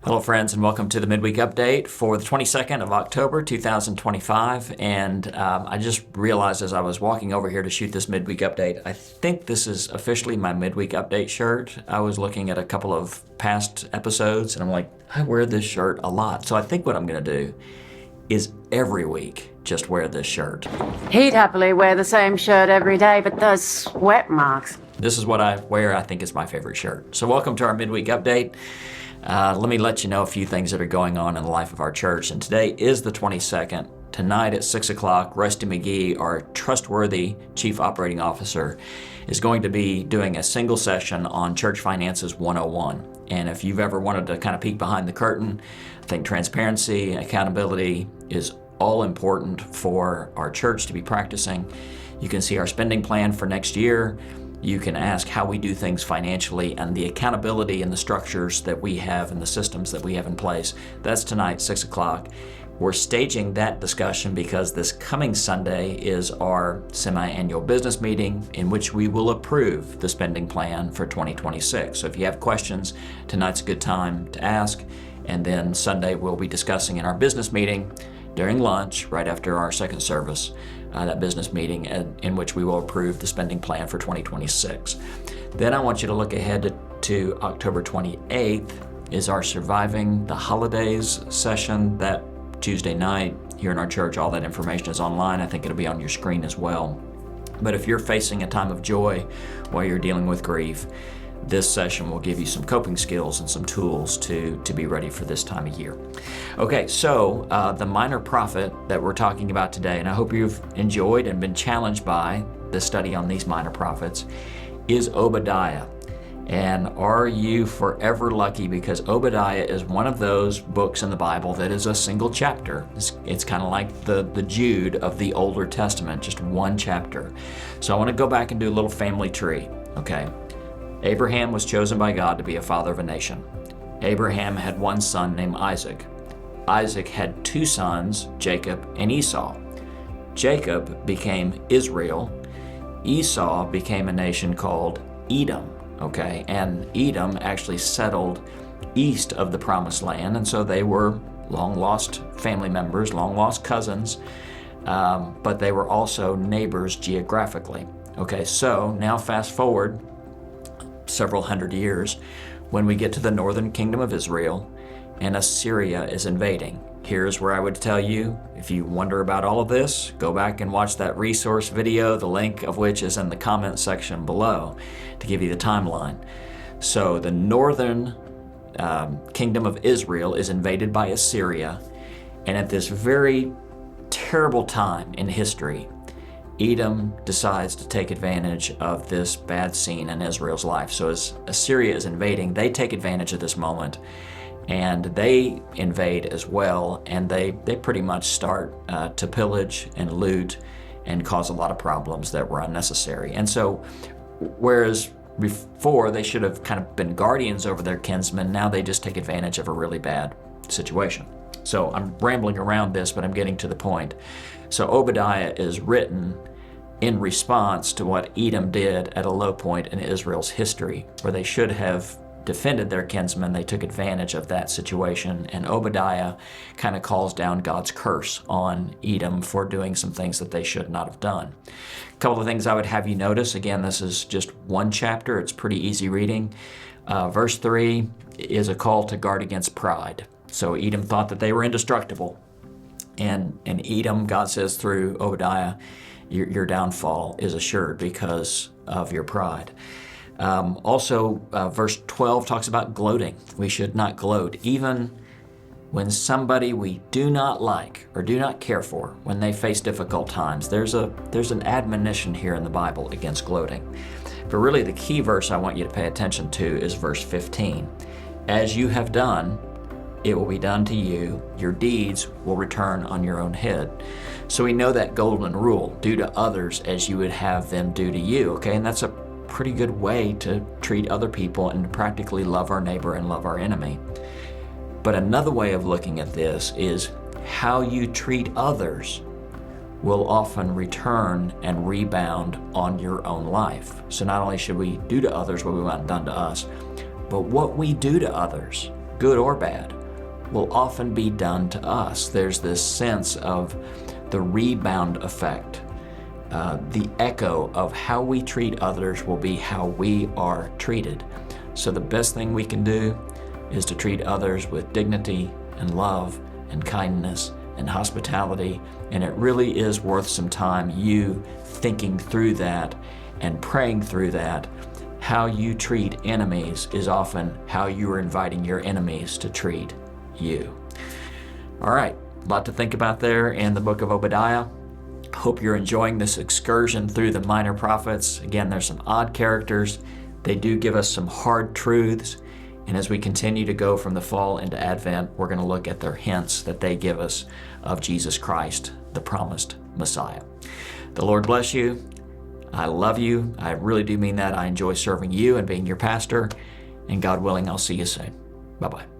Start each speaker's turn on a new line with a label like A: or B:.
A: Hello friends, and welcome to the Midweek Update for the 22nd of October 2025. And I just realized as I was walking over here to shoot this Midweek Update, I think this is officially my Midweek Update shirt. I was looking at a couple of past episodes and I'm like, I wear this shirt a lot. So I think what I'm going to do is every week just wear this shirt.
B: He'd happily wear the same shirt every day, but those sweat marks.
A: This is what I wear. I think it's my favorite shirt. So welcome to our Midweek Update. Let me let you know a few things that are going on in the life of our church. And today is the 22nd. Tonight at 6 o'clock, Rusty McGee, our trustworthy Chief Operating Officer, is going to be doing a single session on Church Finances 101. And if you've ever wanted to kind of peek behind the curtain, I think transparency and accountability is all important for our church to be practicing. You can see our spending plan for next year. You can ask how we do things financially and the accountability and the structures that we have and the systems that we have in place. That's tonight, 6 o'clock. We're staging that discussion because this coming Sunday is our semi-annual business meeting in which we will approve the spending plan for 2026. So if you have questions, tonight's a good time to ask. And then Sunday we'll be discussing in our business meeting during lunch, right after our second service, that business meeting in which we will approve the spending plan for 2026. Then I want you to look ahead to October 28th is our Surviving the Holidays session that Tuesday night here in our church. All that information is online. I think it'll be on your screen as well. But if you're facing a time of joy while you're dealing with grief, this session will give you some coping skills and some tools to be ready for this time of year. Okay, so the minor prophet that we're talking about today, and I hope you've enjoyed and been challenged by the study on these minor prophets, is Obadiah. And are you forever lucky because Obadiah is one of those books in the Bible that is a single chapter. It's kind of like the Jude of the Older Testament, just one chapter. So I want to go back and do a little family tree, okay? Abraham was chosen by God to be a father of a nation. Abraham had one son named Isaac. Isaac had two sons, Jacob and Esau. Jacob became Israel. Esau became a nation called Edom, okay? And Edom actually settled east of the Promised Land, and so they were long-lost family members, long-lost cousins, but they were also neighbors geographically. Okay, so now fast forward several hundred years when we get to the northern kingdom of Israel and Assyria is invading. Here's where I would tell you, if you wonder about all of this, go back and watch that resource video, the link of which is in the comment section below to give you the timeline. So the northern kingdom of Israel is invaded by Assyria, and at this very terrible time in history, Edom decides to take advantage of this bad scene in Israel's life. So as Assyria is invading, they take advantage of this moment and they invade as well, and they pretty much start to pillage and loot and cause a lot of problems that were unnecessary. And so whereas before they should have kind of been guardians over their kinsmen, now they just take advantage of a really bad situation. So I'm rambling around this, but I'm getting to the point. So Obadiah is written in response to what Edom did at a low point in Israel's history, where they should have defended their kinsmen. They took advantage of that situation, and Obadiah kind of calls down God's curse on Edom for doing some things that they should not have done. A couple of things I would have you notice. Again, this is just one chapter. It's pretty easy reading. Verse 3 is a call to guard against pride. So Edom thought that they were indestructible. And Edom, God says through Obadiah, your downfall is assured because of your pride. Also, verse 12 talks about gloating. We should not gloat. Even when somebody we do not like or do not care for, when they face difficult times, there's an admonition here in the Bible against gloating. But really the key verse I want you to pay attention to is verse 15. As you have done, it will be done to you. Your deeds will return on your own head. So we know that golden rule, do to others as you would have them do to you, okay? And that's a pretty good way to treat other people and to practically love our neighbor and love our enemy. But another way of looking at this is how you treat others will often return and rebound on your own life. So not only should we do to others what we want done to us, but what we do to others good or bad, will often be done to us. There's this sense of the rebound effect. The echo of how we treat others will be how we are treated. So the best thing we can do is to treat others with dignity and love and kindness and hospitality. And it really is worth some time you thinking through that and praying through that. How you treat enemies is often how you are inviting your enemies to treat you. All right, a lot to think about there in the book of Obadiah. Hope you're enjoying this excursion through the minor prophets. Again, there's some odd characters. They do give us some hard truths. And as we continue to go from the fall into Advent, we're going to look at their hints that they give us of Jesus Christ, the promised Messiah. The Lord bless you. I love you. I really do mean that. I enjoy serving you and being your pastor. And God willing, I'll see you soon. Bye-bye.